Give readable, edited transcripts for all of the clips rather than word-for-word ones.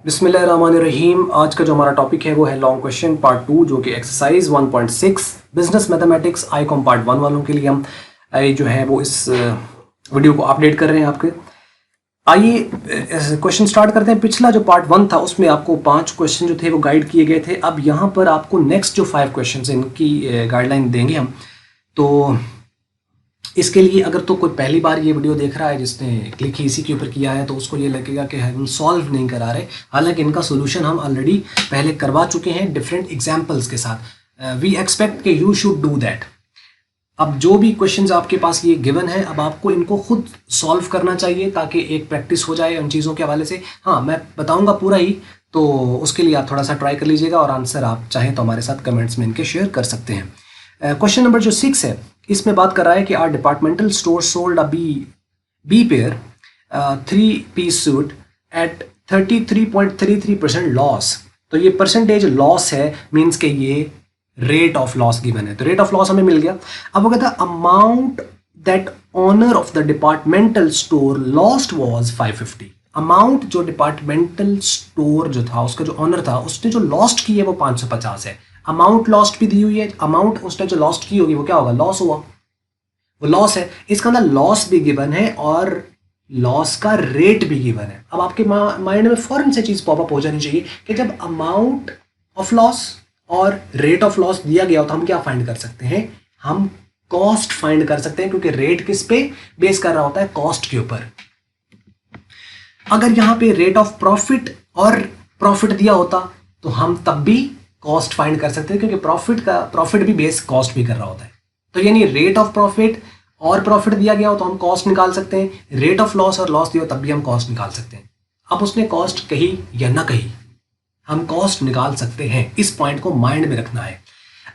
बिस्मिल्लाहिर्रहमानिर्रहीम। आज का जो हमारा टॉपिक है वो है लॉन्ग क्वेश्चन पार्ट 2, जो कि exercise 1.6 business mathematics Icom part 1 वालों के लिए हम जो है वो इस वीडियो को अपडेट कर रहे हैं आपके। आइए क्वेश्चन स्टार्ट करते हैं। पिछला जो पार्ट 1 था उसमें आपको 5 क्वेश्चन जो थे वो गाइड किए गए थे। अब यहाँ पर आपको नेक्स्ट जो 5 क्वेश्चन हैं इनकी गाइडलाइन देंगे हम। तो इसके लिए अगर तो कोई पहली बार ये वीडियो देख रहा है जिसने क्लिक ही इसी के ऊपर किया है, तो उसको ये लगेगा कि हम सॉल्व नहीं करा रहे, हालांकि इनका सोल्यूशन हम ऑलरेडी पहले करवा चुके हैं डिफरेंट एग्जांपल्स के साथ। वी एक्सपेक्ट कि यू शुड डू दैट। अब जो भी क्वेश्चंस आपके पास ये गिवन है, अब आपको इनको खुद सॉल्व करना चाहिए ताकि एक प्रैक्टिस हो जाए उन चीज़ों के हवाले से। हाँ, मैं बताऊँगा पूरा ही, तो उसके लिए आप थोड़ा सा ट्राई कर लीजिएगा और आंसर आप चाहें तो हमारे साथ कमेंट्स में इनके शेयर कर सकते हैं। क्वेश्चन नंबर जो 6 है, इसमें बात कर रहा है कि R departmental store sold a b pair 3-piece suit at 33.33% loss. तो ये परसेंटेज लॉस है, मीन्स के ये रेट ऑफ लॉस गिवन है। तो रेट ऑफ लॉस हमें मिल गया। अब वो कहता है amount that owner of the departmental store lost was 550। Amount जो डिपार्टमेंटल स्टोर जो था उसका जो ऑनर था उसने जो लॉस्ट की है वो 550 है। अमाउंट लॉस्ट भी दी हुई है, अमाउंट उसने जो लॉस्ट की होगी वो क्या होगा, लॉस हुआ, वो लॉस है। इसका अंदर लॉस भी गिवन है और लॉस का रेट भी गिवन है। अब आपके माइंड में फौरन से चीज पॉपअप हो जानी चाहिए कि जब अमाउंट ऑफ लॉस और रेट ऑफ लॉस दिया गया हो तो हम क्या फाइंड कर सकते हैं, हम कॉस्ट फाइंड कर सकते हैं, क्योंकि रेट किस पे बेस कर रहा होता है, कॉस्ट के ऊपर। अगर यहां पे रेट ऑफ प्रॉफिट और प्रॉफिट दिया होता तो हम तब भी कॉस्ट फाइंड कर सकते हैं, क्योंकि प्रॉफिट भी बेस कॉस्ट भी कर रहा होता है। तो यानी रेट ऑफ प्रॉफिट और प्रॉफिट दिया गया हो तो हम कॉस्ट निकाल सकते हैं, रेट ऑफ लॉस और लॉस दिया हो तब भी हम कॉस्ट निकाल सकते हैं। अब उसने कॉस्ट कही या ना कही, हम कॉस्ट निकाल सकते हैं। इस पॉइंट को माइंड में रखना है।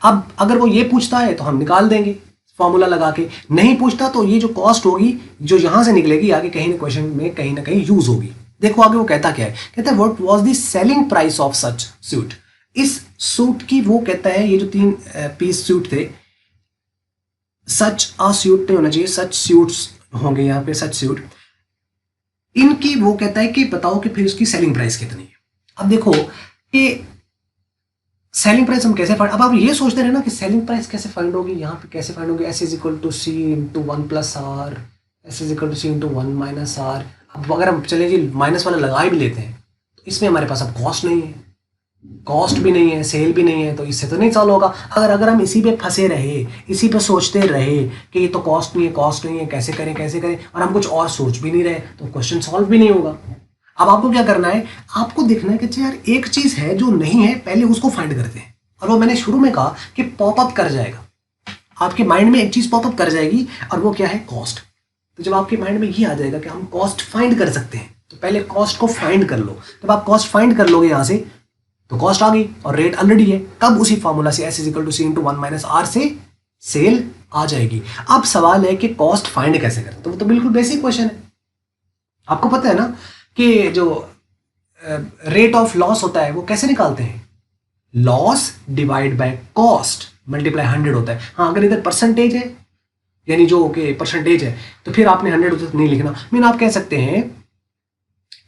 अब अगर वो ये पूछता है तो हम निकाल देंगे फॉर्मूला लगा के, नहीं पूछता तो ये जो कॉस्ट होगी जो यहां से निकलेगी आगे कहीं ना क्वेश्चन में कहीं ना कहीं यूज होगी। देखो आगे वो कहता क्या है, कहता है what was the selling price of such suit. इस सूट की वो कहता है, ये जो 3-piece सूट थे, सच आ सूट नहीं होना चाहिए, सच सूट्स होंगे यहाँ पे, सच सूट। इनकी वो कहता है कि बताओ कि फिर उसकी सेलिंग प्राइस कितनी है। अब देखो कि सेलिंग प्राइस हम कैसे फाइंड, अब आप ये सोचते रहे ना कि सेलिंग प्राइस कैसे फाइंड होगी, यहाँ पे कैसे फाइंड होगी, S = C × 1 + R, S = C × 1 - R। अब अगर हम चले जी माइनस वाला लगा भी लेते हैं तो इसमें हमारे पास अब कॉस्ट नहीं है, कॉस्ट भी नहीं है, सेल भी नहीं है, तो इससे तो नहीं सॉल्व होगा। अगर हम इसी पे फंसे रहे, इसी पे सोचते रहे कि ये तो कॉस्ट नहीं है, कॉस्ट नहीं है, कैसे करें, और हम कुछ और सोच भी नहीं रहे, तो क्वेश्चन सॉल्व भी नहीं होगा। अब आपको क्या करना है, आपको देखना है कि यार एक चीज है जो नहीं है, पहले उसको फाइंड करते हैं। और वो मैंने शुरू में कहा कि पॉपअप कर जाएगा, आपके माइंड में एक चीज पॉपअप कर जाएगी, और वो क्या है, कॉस्ट। तो जब आपके माइंड में ये आ जाएगा कि हम कॉस्ट फाइंड कर सकते हैं, तो पहले कॉस्ट को फाइंड कर लो। जब आप कॉस्ट फाइंड कर लोगे यहां से तो कॉस्ट आ गई और रेट ऑलरेडी है, कब उसी फॉर्मूला से S = C × 1 - R से सेल आ जाएगी। अब सवाल है कि कॉस्ट फाइंड कैसे करें, तो वो तो बिल्कुल बेसिक क्वेश्चन है। आपको पता है ना कि जो रेट ऑफ लॉस होता है वो कैसे निकालते हैं, loss divide by cost multiply 100 होता है। हाँ, अगर इधर परसेंटेज है, यानी जो कि परसेंटेज है, तो फिर आपने 100 नहीं लिखना। मीन आप कह सकते हैं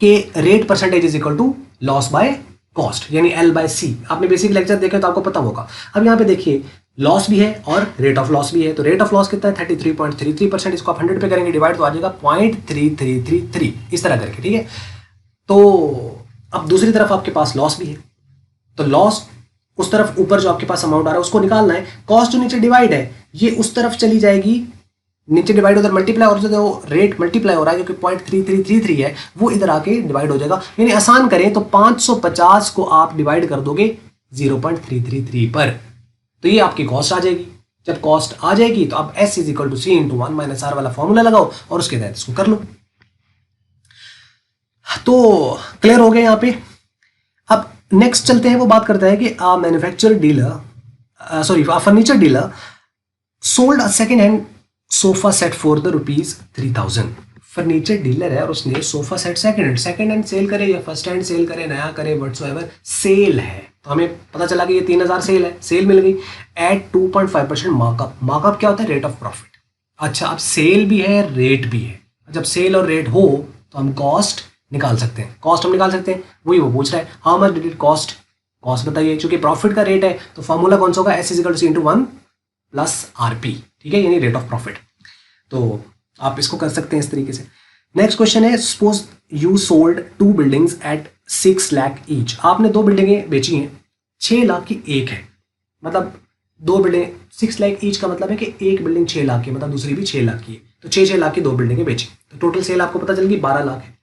कि rate percentage = loss by cost, यानी L/C। आपने बेसिक लेक्चर देखे तो आपको पता होगा। अब यहाँ पे देखिए लॉस भी है और रेट ऑफ लॉस भी है, तो रेट ऑफ लॉस कितना है, 33.33%। इसको आप 100 पे करेंगे डिवाइड तो आ जाएगा 0.3333, इस तरह करके, ठीक है। तो अब दूसरी तरफ आपके पास लॉस भी है, तो लॉस उस तरफ ऊपर जो आपके पास अमाउंट आ रहा है उसको निकालना है। कॉस्ट जो नीचे डिवाइड है ये उस तरफ चली जाएगी, नीचे डिवाइड उधर मल्टीप्लाई, और जो रेट मल्टीप्लाई हो रहा है जो कि 0.3333 है वो इधर आके डिवाइड हो जाएगा। यानी आसान करें तो 550 को आप डिवाइड कर दोगे 0.333 पर, तो ये आपकी कॉस्ट आ जाएगी। जब कॉस्ट आ जाएगी तो आप S = C × 1 - R वाला फॉर्मूला लगाओ और उसके तहत इसको कर लो। तो क्लियर हो गया यहाँ पे। अब नेक्स्ट चलते हैं, वो बात करता है कि a furniture dealer sold a second hand sofa set for the ₹3000। Furniture dealer है और उसने sofa set second hand sale करे या फर्स्ट हैंड सेल करे, नया करे, व्हाटसोएवर, सेल है। तो हमें पता चला कि ये 3000 सेल है, सेल मिल गई एट 2.5% मार्कअप। मार्कअप क्या होता है, रेट ऑफ प्रॉफिट। अच्छा, अब सेल भी है, रेट भी है। जब सेल और रेट हो तो हम कॉस्ट निकाल सकते हैं, कॉस्ट हम निकाल सकते हैं, वही वो पूछ रहा है how much did it cost, cost बताइए, चूंकि प्रॉफिट का रेट है तो फॉर्मूला कौन सा होगा, S is equal to C into 1 plus R P, ठीक है, यानी रेट ऑफ प्रॉफिट। तो आप इसको कर सकते हैं इस तरीके से। नेक्स्ट क्वेश्चन है, suppose you sold 2 buildings eight 6 lakh each, आपने 2 बिल्डिंगें बेची हैं, 6 लाख की एक है, मतलब 2 बिल्डिंग 6 लाख ईच का मतलब है कि एक बिल्डिंग 6 लाख की, मतलब दूसरी भी 6 लाख की है, तो 6 लाख की 2 बिल्डिंगें बेची, तो टोटल सेल आपको पता चल गई 12 लाख है।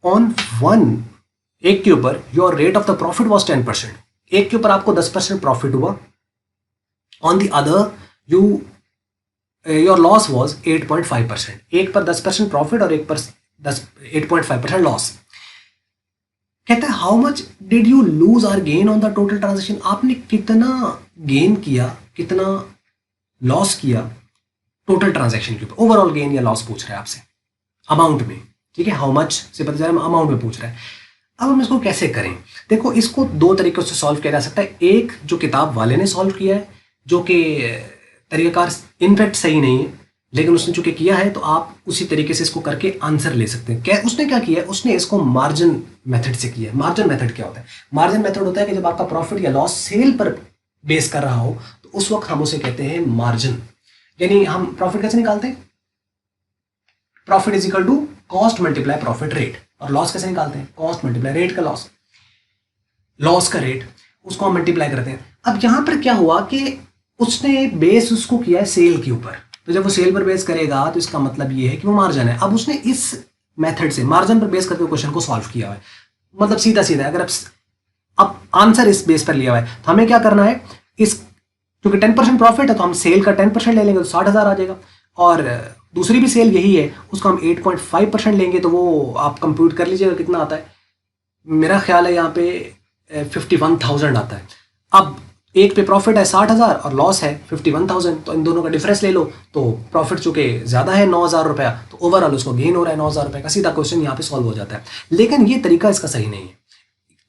ऑन वन, एक के ऊपर your rate of the profit was 10%, एक के ऊपर आपको 10% प्रॉफिट हुआ, on the other you your loss was 8.5%, एक पर 10% प्रॉफिट और एक पर 8.5% लॉस। कहता है how much did you lose our gain on the total transaction, आपने कितना गेन किया, कितना लॉस किया टोटल ट्रांजेक्शन के ऊपर, ओवरऑल गेन या लॉस पूछ रहा है आपसे अमाउंट में, ठीक है, हाउ मच से पता चला अमाउंट में पूछ रहा है। अब हम इसको कैसे करें, देखो इसको 2 तरीकों से सॉल्व किया जा सकता है, एक जो किताब वाले ने सॉल्व किया है, जो कि तरीकाकार इनफैक्ट सही नहीं है, लेकिन उसने चूंकि किया है तो आप उसी तरीके से इसको करके आंसर ले सकते हैं। क्या उसने क्या किया है, उसने इसको मार्जिन मेथड से किया है। मार्जिन मेथड क्या होता है, मार्जिन मेथड होता है कि जब आपका प्रॉफिट या लॉस सेल पर बेस कर रहा हो तो उस वक्त हम उसे कहते हैं मार्जिन, यानी हम प्रॉफिट कैसे निकालते हैं, profit is equal to cost multiply profit rate, और लॉस कैसे निकालते हैं, कॉस्ट मल्टीप्लाई रेट का लॉस, लॉस का रेट, उसको हम मल्टीप्लाई करते हैं। अब यहां पर क्या हुआ कि उसने बेस उसको किया है सेल के ऊपर, तो जब वो सेल पर बेस करेगा तो इसका मतलब ये है कि वो मार्जिन है। अब उसने इस मेथड से मार्जिन पर बेस करके क्वेश्चन को सॉल्व किया है, मतलब सीधा सीधा अगर अब आंसर इस बेस पर लिया हुआ है तो हमें क्या करना है, इस क्योंकि 10% प्रॉफिट है तो हम सेल का 10% ले लेंगे तो 60,000 आ जाएगा, और दूसरी भी सेल यही है उसको हम 8.5% लेंगे तो वो आप कंप्यूट कर लीजिएगा कितना आता है, मेरा ख्याल है यहाँ पे 51,000 आता है। अब एक पे प्रॉफिट है 60,000 और लॉस है 51,000, तो इन दोनों का डिफरेंस ले लो, तो प्रॉफिट चूंकि ज़्यादा है 9,000 रुपया, तो ओवरऑल उसको गेन हो रहा है 9,000 रुपये का, सीधा क्वेश्चन यहाँ पे सॉल्व हो जाता है। लेकिन ये तरीका इसका सही नहीं है,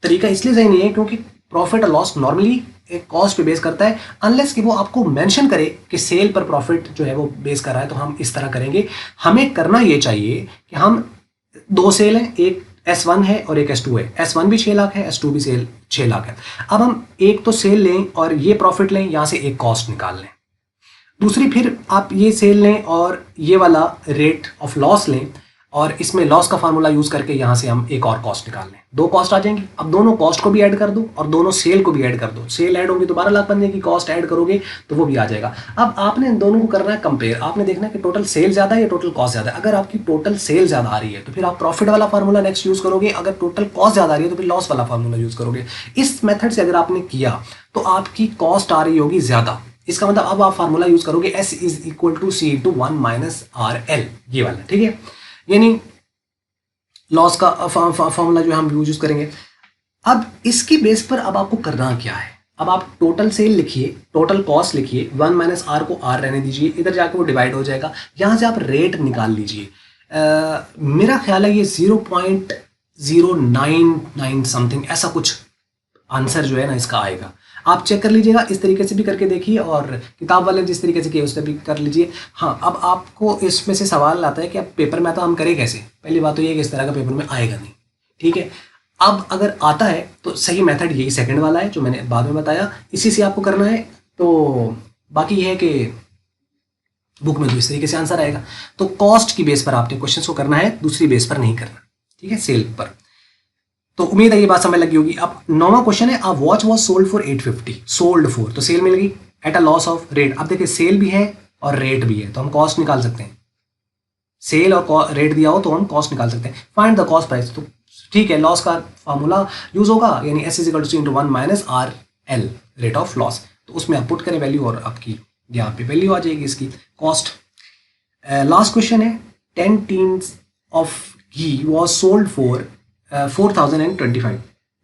तरीका इसलिए सही नहीं है क्योंकि प्रॉफिट और लॉस नॉर्मली एक कॉस्ट पे बेस करता है, अनलेस कि वो आपको मेंशन करे कि सेल पर प्रॉफिट जो है वो बेस कर रहा है, तो हम इस तरह करेंगे। हमें करना ये चाहिए कि हम 2 सेल हैं, एक S1 है और एक S2 है, S1 भी 6 लाख है, S2 भी सेल 6 लाख है। अब हम एक तो सेल लें और ये प्रॉफिट लें, यहां से एक कॉस्ट निकाल लें, दूसरी फिर आप ये सेल लें और ये वाला रेट ऑफ लॉस लें, और इसमें लॉस का फार्मूला यूज करके यहां से हम एक और कॉस्ट निकाल लें, 2 कॉस्ट आ जाएंगी। अब दोनों कॉस्ट को भी ऐड कर दो और दोनों सेल को भी ऐड कर दो, सेल ऐड होंगी तो 12 लाख बन जाएगी, कॉस्ट ऐड करोगे तो वो भी आ जाएगा। अब आपने इन दोनों को करना है कंपेयर, आपने देखना है कि टोटल सेल ज्यादा है या टोटल कॉस्ट ज्यादा है। अगर आपकी टोटल सेल ज्यादा आ रही है तो फिर आप प्रॉफिट वाला फार्मूला नेक्स्ट यूज करोगे, अगर टोटल कॉस्ट ज्यादा आ रही है तो फिर लॉस वाला फार्मूला यूज करोगे। इस मेथड से अगर आपने किया तो आपकी कॉस्ट आ रही होगी ज्यादा, इसका मतलब अब आप फार्मूला यूज करोगे S is equal to C into 1 minus RL, ये वाला, ठीक है, यानी लॉस का फॉर्मूला जो हम यूज करेंगे। अब इसकी बेस पर अब आपको करना क्या है, अब आप टोटल सेल लिखिए, टोटल कॉस्ट लिखिए, 1 माइनस R को R रहने दीजिए, इधर जाके वो डिवाइड हो जाएगा, यहां से आप रेट निकाल लीजिए। मेरा ख्याल है ये 0.099 समथिंग ऐसा कुछ आंसर जो है ना इसका आएगा, आप चेक कर लीजिएगा, इस तरीके से भी करके देखिए और किताब वाले जिस तरीके से किए उससे भी कर लीजिए। हाँ, अब आपको इसमें से सवाल आता है कि अब पेपर में तो हम करें कैसे, पहली बात तो ये कि इस तरह का पेपर में आएगा नहीं, ठीक है। अब अगर आता है तो सही मेथड यही सेकंड वाला है जो मैंने बाद में बताया, इसी से आपको करना है। तो बाकी ये है कि बुक में तो इस तरीके से आंसर आएगा, तो कॉस्ट की बेस पर आपने क्वेश्चन को करना है, दूसरी बेस पर नहीं करना, ठीक है, सेल पर। तो उम्मीद है ये बात समझ लगी होगी। अब 9वां क्वेश्चन है, a watch was sold for 850, sold for, तो सेल मिल गई at a loss of rate. अब देखिए सेल भी है और रेट भी है तो हम कॉस्ट निकाल सकते हैं, सेल और रेट दिया हो तो हम कॉस्ट निकाल सकते हैं। फाइंड द कॉस्ट प्राइस, तो ठीक है, लॉस का फॉर्मूला यूज होगा, यानी S is equal to C into 1 minus RL, rate of loss, तो उसमें आप पुट करें वैल्यू और आपकी यहाँ पे वैल्यू आ जाएगी इसकी कॉस्ट। लास्ट क्वेश्चन है, 10 teens of ghee was sold for 4,025।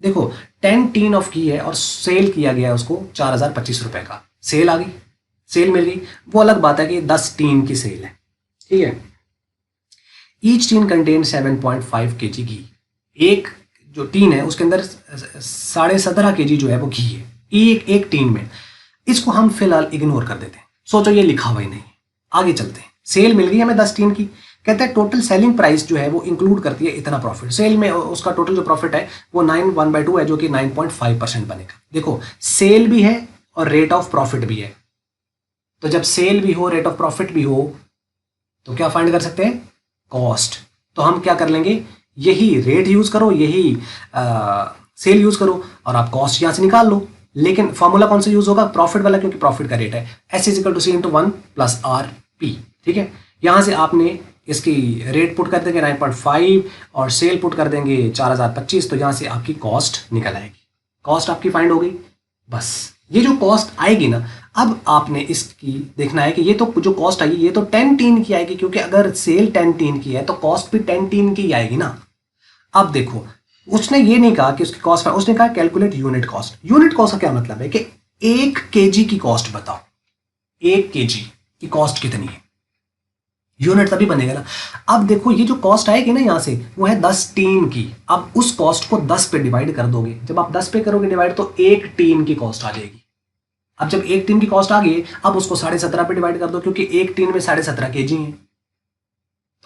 देखो 10 टीन ऑफ घी है और सेल किया गया है उसको 4,025 रुपए का, सेल आ गई, सेल मिल गई, वो अलग बात है कि 10 टीन की सेल है, ठीक है। ईच टीन कंटेन 7.5 kg घी, एक जो टीन है उसके अंदर 17.5 kg जो है वो घी है एक टीन में, इसको हम फिलहाल इग्नोर कर देते हैं, सोचो ये लिखा हुआ ही नहीं, आगे चलते हैं। सेल मिल गई हमें 10 टीन की, कहते हैं टोटल सेलिंग प्राइस जो है वो इंक्लूड करती है इतना प्रॉफिट। सेल में उसका टोटल जो प्रॉफिट है वो 9/1/2 है, जो कि 9.5% बनेगा। देखो सेल भी है और रेट ऑफ प्रॉफिट भी है, तो जब सेल भी हो रेट ऑफ प्रॉफिट भी हो तो क्या फाइंड कर सकते हैं? कॉस्ट। तो हम क्या कर लेंगे, यही रेट यूज करो, यही सेल यूज करो और आप कॉस्ट यहां से निकाल लो। लेकिन फॉर्मूला कौन सा यूज होगा? प्रॉफिट वाला, क्योंकि प्रॉफिट का रेट है। S = C × 1 + RP। ठीक है, यहां से आपने इसकी रेट पुट कर देंगे 9.5 और सेल पुट कर देंगे 4025, तो यहां से आपकी कॉस्ट निकल आएगी। कॉस्ट आपकी फाइंड हो गई। बस ये जो कॉस्ट आएगी ना, अब आपने इसकी देखना है कि ये तो जो कॉस्ट आएगी ये तो 10 की आएगी, क्योंकि अगर सेल 10 की है तो कॉस्ट भी 10 की आएगी ना। अब देखो उसने ये नहीं कहा कि उसकी कॉस्ट, उसने कहा calculate unit cost. Unit cost का क्या मतलब है कि 1 kg की कॉस्ट बताओ, 1 kg की कॉस्ट कितनी है, यूनिट तभी बनेगा ना। अब देखो ये जो कॉस्ट आएगी ना यहां से वो है 10 टीन की। अब उस कॉस्ट को 10 पे डिवाइड कर दोगे, जब आप 10 पे करोगे डिवाइड तो 1 टीन की कॉस्ट आ जाएगी। अब जब 1 टीन की कॉस्ट आ गई, अब उसको 17.5 पे डिवाइड कर दो, क्योंकि 1 टीन में 17.5 kg है।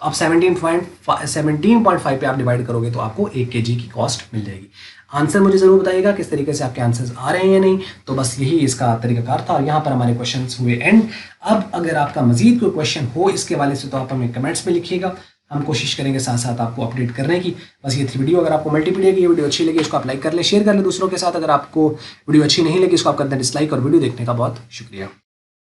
तो आप 17.5 पे आप डिवाइड करोगे तो आपको 1 kg की कॉस्ट मिल जाएगी। आंसर मुझे जरूर बताइएगा किस तरीके से आपके आंसर्स आ रहे हैं या नहीं। तो बस यही इसका तरीकाकार था और यहाँ पर हमारे क्वेश्चंस हुए एंड। अब अगर आपका मजीद कोई क्वेश्चन हो इसके वाले से तो आप हमें कमेंट्स में लिखिएगा, हम कोशिश करेंगे साथ साथ आपको अपडेट करने की। बस ये थी वीडियो। अगर आपको मल्टीपीडिया की ये वीडियो अच्छी लगी इसको आप लाइक कर ले, शेयर कर ले दूसरों के साथ। अगर आपको वीडियो अच्छी नहीं लगी इसको आप कर दें डिसलाइक। और वीडियो देखने का बहुत शुक्रिया।